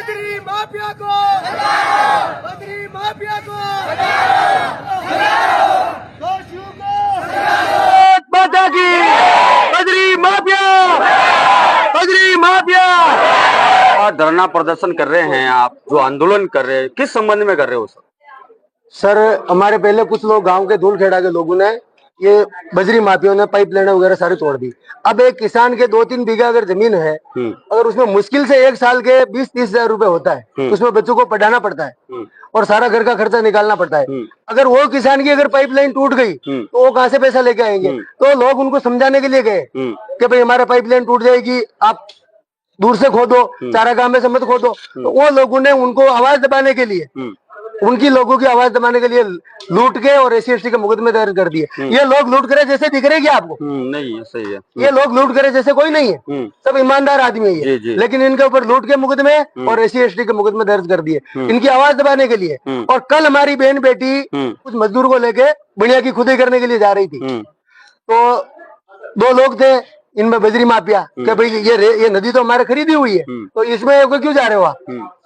बजरी माफिया को बजरी माफिया को दोषियों को माता की बजरी माफिया धरना प्रदर्शन कर रहे हैं आप, जो आंदोलन कर रहे हैं, किस संबंध में कर रहे हो सर? सर हमारे पहले कुछ लोग गांव के धूलखेड़ा के लोगों ने ये बजरी माफियों ने पाइप लाइन वगैरह सारी तोड़ दी। अब एक किसान के 2-3 बीघा अगर जमीन है, अगर उसमें मुश्किल से एक साल के 20-30 हजार रुपए होता है, उसमें बच्चों को पढ़ाना पड़ता है और सारा घर का खर्चा निकालना पड़ता है। अगर वो किसान की अगर पाइप लाइन टूट गई तो वो कहाँ से पैसा लेके आएंगे? तो लोग उनको समझाने के लिए गए कि भाई हमारा पाइप लाइन टूट जाएगी, आप दूर से खोदो, चारा गांव में से मत खोदो। तो वो लोगों ने उनको आवाज दबाने के लिए, उनकी लोगों की आवाज दबाने के लिए लूट के और SC/ST के मुकदमे दर्ज कर दिए। ये लोग लूट करे जैसे दिख रहे क्या आपको? नहीं, सही है। ये लोग लूट करे जैसे कोई नहीं है, सब ईमानदार आदमी है ये। लेकिन इनके ऊपर लूट के मुकदमे और SC/ST के मुकदमे दर्ज कर दिए इनकी आवाज दबाने के लिए। और कल हमारी बहन बेटी कुछ मजदूर को लेके बढ़िया की खुदाई करने के लिए जा रही थी, तो 2 लोग थे इनमें बजरी माफिया कि भाई ये नदी तो हमारे खरीदी हुई है, तो इसमें क्यों जा रहे हो आप?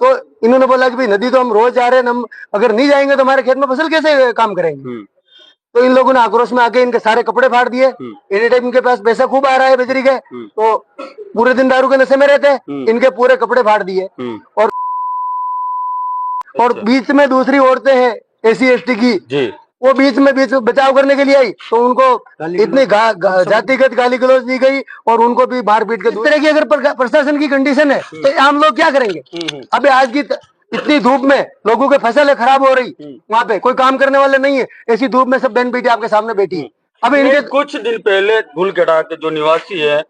तो इन्होंने बोला कि भाई नदी तो हम रोज जा रहे हैं, हम अगर नहीं जाएंगे तो हमारे खेत में फसल कैसे काम करेंगे? तो इन लोगों ने आक्रोश में आके इनके सारे कपड़े फाड़ दिए। एनी टाइम इनके पास पैसा खूब आ रहा है बजरी के, तो पूरे दिन दारू के नशे में रहते हैं, इनके पूरे कपड़े फाड़ दिए। और बीच में दूसरी औरतें हैं SC/ST की, वो बीच में बचाव करने के लिए आई, तो उनको इतनी जातिगत गाली गलौज दी गई और उनको भी मार पीट के। इस तरह की अगर प्रशासन की कंडीशन है तो आम लोग क्या करेंगे? अबे आज की इतनी धूप में लोगों की फसल खराब हो रही, वहाँ पे कोई काम करने वाले नहीं है, ऐसी धूप में सब बहन बेटी आपके सामने बैठी है। अब इनके कुछ दिन पहले धूलखेड़ा के जो निवासी है,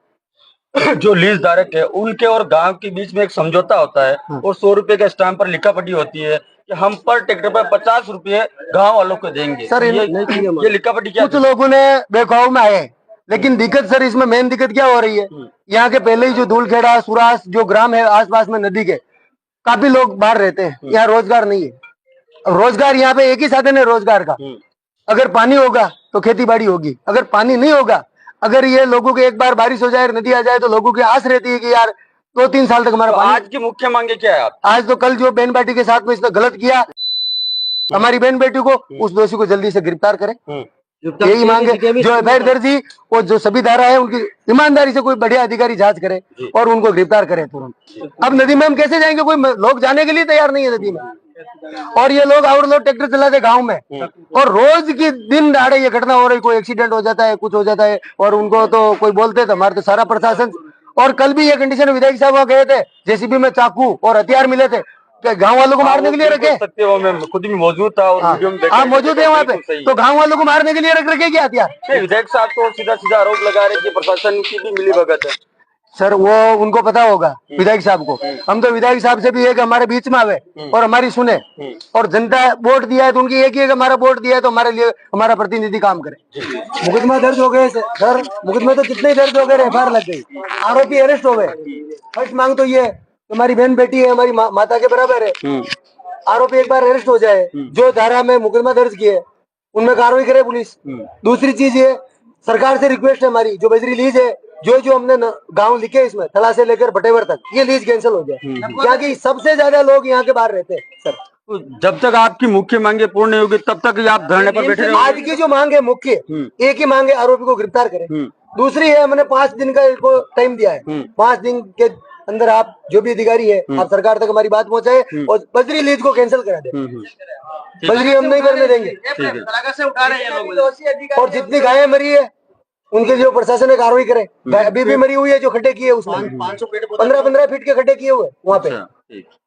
जो लीज धारक है, उनके और गांव के बीच में एक समझौता होता है और 100 रुपए के स्टाम्प पर लिखा पढ़ी होती है कि हम पर ट्रैक्टर पर 50 रुपए गांव वालों को देंगे। सर ये लिखा पढ़ी क्या? कुछ लोगों ने बेखौफ में आए, लेकिन दिक्कत सर इसमें मेन दिक्कत क्या हो रही है? यहाँ के पहले ही जो धूलखेड़ा सुरास जो ग्राम है आसपास में नदी के, काफी लोग बाहर रहते हैं, यहाँ रोजगार नहीं है। रोजगार यहाँ पे एक ही साधन है रोजगार का, अगर पानी होगा तो खेती बाड़ी होगी, अगर पानी नहीं होगा, अगर ये लोगों की एक बार बारिश हो जाए, नदी आ जाए, तो लोगों की आस रहती है कि यार 2-3 साल तक हमारा आज की मुख्य मांगे क्या है आप? आज तो कल जो बहन बेटी के साथ में इसने गलत किया, हमारी बहन बेटी को, उस दोषी को जल्दी से गिरफ्तार करें, यही मांगे। जो FIR दर्ज हुई और जो सभी धारा है उनकी ईमानदारी से कोई बढ़िया अधिकारी जांच करे और उनको गिरफ्तार करे तुरंत। अब नदी में हम कैसे जाएंगे? कोई लोग जाने के लिए तैयार नहीं है नदी में, और ये लोग और लोग ट्रैक्टर चलाते गांव में, और रोज की दिन दहाड़े ये घटना हो रही, कोई एक्सीडेंट हो जाता है, कुछ हो जाता है, और उनको तो कोई बोलते तो हमारे तो सारा प्रशासन। और कल भी ये कंडीशन विधायक साहब वहाँ गए थे, JCB में चाकू और हथियार मिले थे, क्या गांव वालों को मारने के लिए रखे? सकते हो, मैं खुद भी मौजूद था और आप मौजूद है वहाँ पे, तो गांव वालों को मारने के लिए रखे क्या हथियार? विधायक साहब तो सीधा सीधा आरोप लगा रहे कि प्रशासन की भी मिलीभगत है। सर वो उनको पता होगा विधायक साहब को, हम तो विधायक साहब से भी है कि हमारे बीच में आवे और हमारी सुने, और जनता वोट दिया है तो उनकी एक ही है कि हमारा वोट दिया है तो हमारे लिए हमारा प्रतिनिधि काम करे। मुकदमा दर्ज हो गए सर, मुकदमे तो कितने दर्ज हो गए, FIR लग गई, आरोपी अरेस्ट हो गए। फर्स्ट मांग तो ये हमारी बहन बेटी है, हमारी माता के बराबर है, आरोपी एक बार अरेस्ट हो जाए, जो धारा में मुकदमा दर्ज किए उनमें कार्रवाई करे पुलिस। दूसरी चीज ये सरकार से रिक्वेस्ट है हमारी, जो बजरी लीज है, जो हमने गांव लिखे इसमें थला से लेकर भटेवर तक, ये लीज कैंसिल हो जाए, क्योंकि सबसे ज्यादा लोग यहाँ के बाहर रहते हैं सर। तो जब तक आपकी मुख्य मांगे पूर्ण नहीं होगी तब तक आप धरने पर बैठे रहोगे? आज की जो मांग है मुख्य एक ही मांग है, आरोपी को गिरफ्तार करें। दूसरी है हमने 5 दिन का इनको टाइम दिया है, 5 दिन के अंदर आप जो भी अधिकारी है आप सरकार तक हमारी बात पहुंचाए और बजरी लीज को कैंसिल करा दे। बजरी हम नहीं करने देंगे, और जितनी गायें मरी है उनके जो प्रशासन कार्रवाई करे। अभी भी मरी हुई है जो खड्डे किए उसमें 15-15 फीट के खड्डे किए हुए वहाँ पे।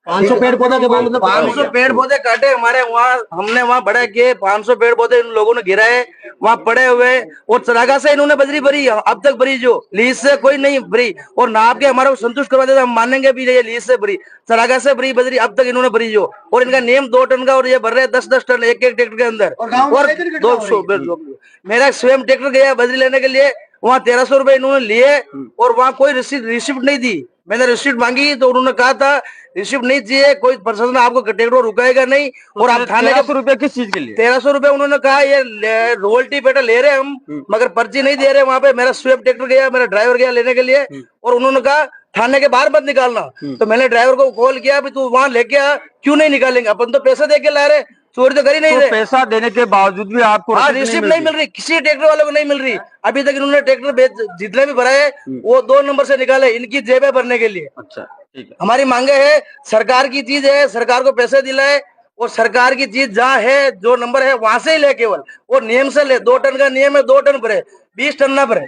500 पेड़ पौधा के मतलब 500 पेड़ पौधे काटे हमारे वहाँ, हमने वहाँ बड़ा किए, 500 पेड़ पौधे इन लोगों ने गिराए वहाँ पड़े हुए, और चरागा से इन्होंने बजरी भरी, अब तक भरी, जो लीज से कोई नहीं भरी, और नाप के हमारा संतुष्ट करवा देते हम मानेंगे भी ये लीज से भरी, चरागा से भरी बजरी अब तक इन्होंने भरी जो, और इनका नियम 2 टन का, और ये भर रहे 10-10 टन एक ट्रैक्टर के अंदर। और 200 मेरा स्वयं ट्रैक्टर गया बजरी लेने के लिए, वहाँ 1300 रुपए इन्होंने लिए, और वहाँ कोई रिसिप्ट नहीं दी। मैंने रिसिप्ट मांगी तो उन्होंने कहा था रिसिप्ट नहीं चाहिए, कोई प्रशासन आपको ट्रैक्टर रुकाएगा नहीं, और आप थाने के रुपए किस चीज के लिए? 1300 रुपए उन्होंने कहा ये रोयल्टी पेटा ले रहे हम, मगर पर्ची नहीं दे रहे। वहाँ पे मेरा स्विफ्ट ट्रैक्टर गया, मेरा ड्राइवर गया लेने के लिए, और उन्होंने कहा थाने के बाहर मत निकालना। तो मैंने ड्राइवर को कॉल किया, भी तू वहां लेके आ, क्यों नहीं निकालेंगे, अपन तो पैसे दे के ला रहे, चोरी तो कर ही नहीं तो रहे। पैसा देने के बावजूद भी आपको हाँ, रसीद रिसिप्ट नहीं मिल रही, किसी ट्रैक्टर वाले को नहीं मिल रही अभी तक। इन्होंने ट्रैक्टर जितने भी भराए वो 2 नंबर से निकाले, इनकी जेबें भरने के लिए। अच्छा, ठीक है। हमारी मांगे है, सरकार की चीज है, सरकार को पैसे दिलाए, और सरकार की चीज जहाँ है, जो नंबर है वहां से ही ले, केवल वो नियम से ले। 2 टन का नियम है, 2 टन भरे, 20 टन ना भरे।